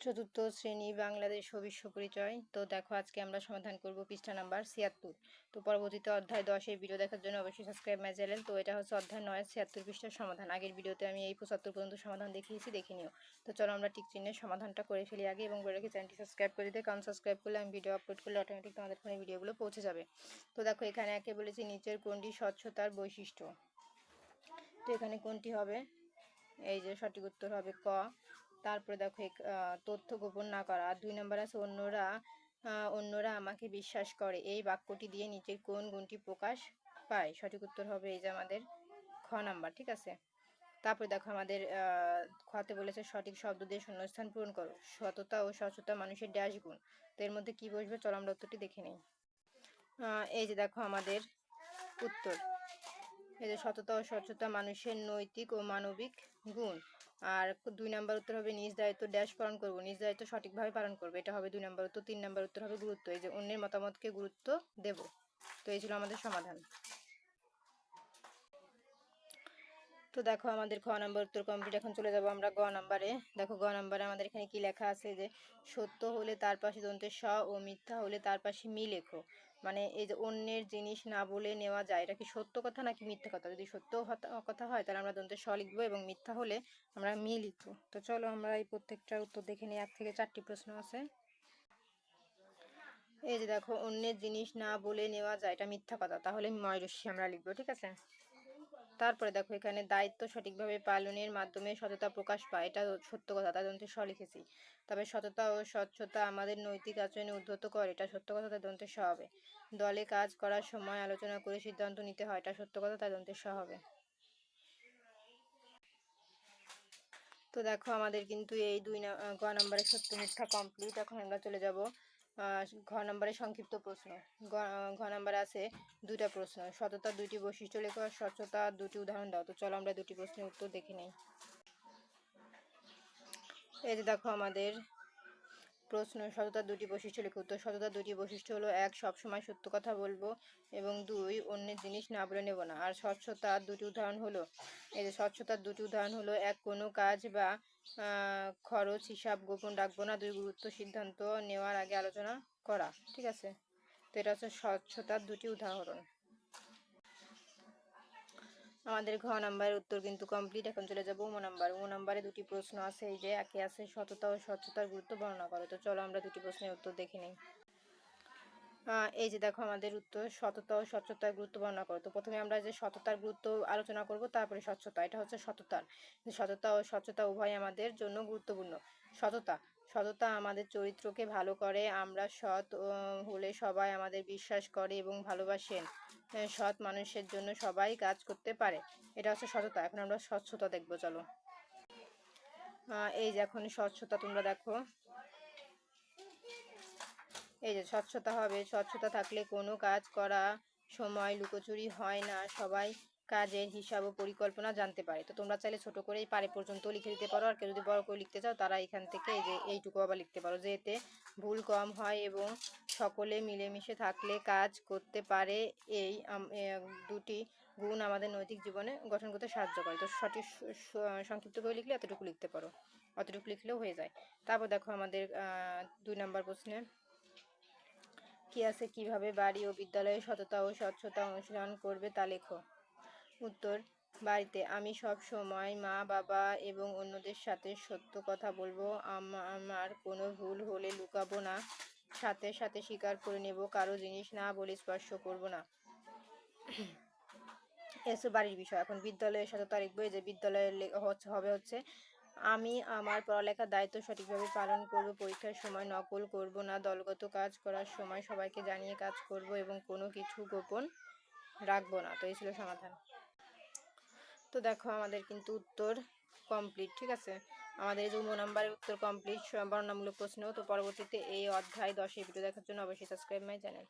চতুর্থ শ্রেণী বাংলাদেশ ও বিশ্ব পরিচয়। তো দেখো আজকে আমরা সমাধান করব পৃষ্ঠা নাম্বার ৭৬। তো পরবর্তীতে অধ্যায় ১০ এই ভিডিও দেখার জন্য অবশ্যই সাবস্ক্রাইব মাই চ্যানেল। তো এটা হচ্ছে অধ্যায় ৯ ৭৬ পৃষ্ঠার সমাধান। আগের ভিডিওতে আমি এই ৭৫ পর্যন্ত সমাধান দেখিয়েছি, দেখে নিও। তো চলো আমরা টিক চিহ্নের সমাধানটা করে ফেলি আগে, এবং বলে রাখি চ্যানেলটি সাবস্ক্রাইব করে দিতে, কারণ সাবস্ক্রাইব করলে আমি ভিডিও আপলোড করলে অটোমেটিক তোমাদের ফোনে ভিডিওগুলো পৌঁছে যাবে। তো দেখো এখানে একে বলেছি নিচের কোনটি স্বচ্ছতার বৈশিষ্ট্য। তো এখানে কোনটি হবে? এই যে সঠিক উত্তর হবে ক। তারপরে দেখো তথ্য গোপন না করা। ২ নম্বর আছে অন্যরা আমাকে বিশ্বাস করে। এই বাক্যটি দিয়ে নিচের কোন গুণটি প্রকাশ পায়? সঠিক উত্তর হবে এই যে আমাদের খ নাম্বার, ঠিক আছে। তারপরে দেখো আমাদের খতে বলেছে সঠিক শব্দ দিয়ে শূন্যস্থান পূরণ করো। সততা ও স্বচ্ছতা মানুষের ড্যাশ গুণ। তো এর মধ্যে কি বসবে? চলো আমরা উত্তরটি দেখে নিই। এই যে দেখো আমাদের উত্তর, এই যে সততা ও স্বচ্ছতা মানুষের নৈতিক ও মানবিক গুণ। আর ২ নম্বর উত্তর হবে নিজ দায়িত্ব ড্যাশ পালন করব। নিজ দায়িত্ব সঠিকভাবে পালন করবে, এটা হবে ২ নম্বর উত্তর। ৩ নম্বর উত্তর হবে গুরুত্ব, এই যে অন্যের মতামতকে গুরুত্ব দেব। তো এই ছিল আমাদের সমাধান। তো দেখো আমাদের খ নাম্বার উত্তর কমপ্লিট। এখন চলে যাব আমরা গ নাম্বারে। দেখো গ নাম্বারে আমাদের এখানে কি লেখা আছে, যে সত্য হলে তার পাশে দন্তের স ও মিথ্যা হলে তার পাশে মি লেখো। মানে এই যে অন্যের জিনিস না বলে নেওয়া যায়, এটা কি সত্য কথা নাকি মিথ্যা কথা? যদি সত্য কথা হয় তাহলে আমরা দন্তের স লিখবো, এবং মিথ্যা হলে আমরা মি লিখবো। তো চলো আমরা এই প্রত্যেকটার উত্তর দেখে নিই। ১ থেকে ৪টি প্রশ্ন আছে। এই যে দেখো অন্যের জিনিস না বলে নেওয়া যায়, এটা মিথ্যা কথা, তাহলে ময়ূরশ্রী আমরা লিখবো, ঠিক আছে। তারপরে দেখো এখানে দায়িত্ব সঠিকভাবে পালনের মাধ্যমে সততা প্রকাশ পায়, এটা সত্য কথা, তাই দন্তে স লিখেছি। তবে সততা ও স্বচ্ছতা আমাদের নৈতিক আচরণে উদ্ধত করে, এটা সত্য কথা, তাই দন্তে স হবে। দলে কাজ করার সময় আলোচনা করে সিদ্ধান্ত নিতে হয়, এটা সত্য কথা, তাই দন্তে স হবে। তো দেখো আমাদের কিন্তু এই গ নম্বরের সত্য মিথ্যা কমপ্লিট। এখন আমরা চলে যাব ঘ নম্বরের সংক্ষিপ্ত প্রশ্ন। ঘ নম্বরে আছে 2টা প্রশ্ন। সততার 2টি বৈশিষ্ট্য লেখো আর স্বচ্ছতার 2টি উদাহরণ দাও। তো চলো আমরা 2টি প্রশ্নের উত্তর দেখে নিই। এই যে দেখো আমাদের প্রশ্ন, সততার 2টি বৈশিষ্ট্য লেখো। উত্তর, সততার 2টি বৈশিষ্ট্য হলো ১ সবসময় সত্য কথা বলবো, এবং ২ অন্যের জিনিস না বলে নেব না। আর স্বচ্ছতার 2টি উদাহরণ হলো, এই যে স্বচ্ছতার 2টি উদাহরণ হলো ১ কোনো কাজ বা খরচ হিসাব গোপন রাখবো না, ২ গুরুত্ব সিদ্ধান্ত নেওয়ার আগে আলোচনা করা, ঠিক আছে। তো এটা হচ্ছে স্বচ্ছতার 2টি উদাহরণ। আমাদের ঘ নাম্বারের উত্তর কিন্তু কমপ্লিট। এখন চলে যাবো ম নাম্বার। ম নাম্বারে 2টি প্রশ্ন আছে, এই যে একে আছে সততা ও স্বচ্ছতার গুরুত্ব বর্ণনা করো। তো চলো আমরা 2টি প্রশ্নের উত্তর দেখে নিই। এই যে দেখো আমাদের উত্তর, সততা ও স্বচ্ছতার গুরুত্ব বর্ণনা করো। তো প্রথমে আমরা যে সততার গুরুত্ব আলোচনা করব, তারপরে স্বচ্ছতা। এটা হচ্ছে সততার, সততা ও স্বচ্ছতা উভয় আমাদের জন্য গুরুত্বপূর্ণ। সততা, সততা আমাদের চরিত্রকে ভালো করে। আমরা সৎ হলে সবাই আমাদের বিশ্বাস করে এবং ভালোবাসেন। সৎ মানুষের জন্য সবাই কাজ করতে পারে, এটা হচ্ছে সততা। এখন আমরা স্বচ্ছতা দেখবো, চলো। এই যে এখন স্বচ্ছতা তোমরা দেখো, এই যে স্বচ্ছতা হবে, স্বচ্ছতা থাকলে কোনো কাজ করা সময় লুকোচুরি হয় না, সবাই কাজের হিসাব ও পরিকল্পনা জানতে পারে। তো তোমরা চাইলে ছোট করেই পারে পর্যন্ত লিখে দিতে পারো, আর কেউ যদি বড় করে লিখতে চাও তারা এখান থেকে এই যে এইটুকু আবার লিখতে পারো, যে এতে ভুল কম হয় এবং সকলে মিলেমিশে থাকলে কাজ করতে পারে। এই 2টি গুণ আমাদের নৈতিক জীবনে গঠন করতে সাহায্য করে। তো সঠিক সংক্ষিপ্ত করে লিখলে এতটুকু লিখতে পারো, অতটুকু লিখলেও হয়ে যায়। তারপর দেখো আমাদের 2 নম্বর প্রশ্নে কি আছে, কিভাবে বাড়ি ও বিদ্যালয়ে সততা ও স্বচ্ছতা অনুশীলন করবে তা লেখো। উত্তর, বাড়িতে আমি সব সময় মা বাবা এবং অন্যদের সাথে সত্য কথা বলবো, আমার কোনো ভুল হলে লুকাবো না, সাথে সাথে স্বীকার করে নেব, কারো জিনিস না বলে স্পর্শ করব না। এসে বাড়ির বিষয়। এখন বিদ্যালয়ের সততা লিখবো, যে বিদ্যালয়ের হচ্ছে আমি আমার পড়ালেখার দায়িত্ব সঠিকভাবে পালন করব, পরীক্ষার সময় নকল করব না, দলগত কাজ করার সময় সবাইকে জানিয়ে কাজ করব এবং কোনো কিছু গোপন রাখবো না। তো এই ছিল সমাধান। তো দেখো আমাদের কিন্তু উত্তর কমপ্লিট, ঠিক আছে। আমাদের এই যে নাম্বারের উত্তর কমপ্লিট, বর্ণনামূলক প্রশ্ন। তো পরবর্তীতে এই অধ্যায় 10 ভিডিও দেখার জন্য অবশ্যই সাবস্ক্রাইব মাই চ্যানেল।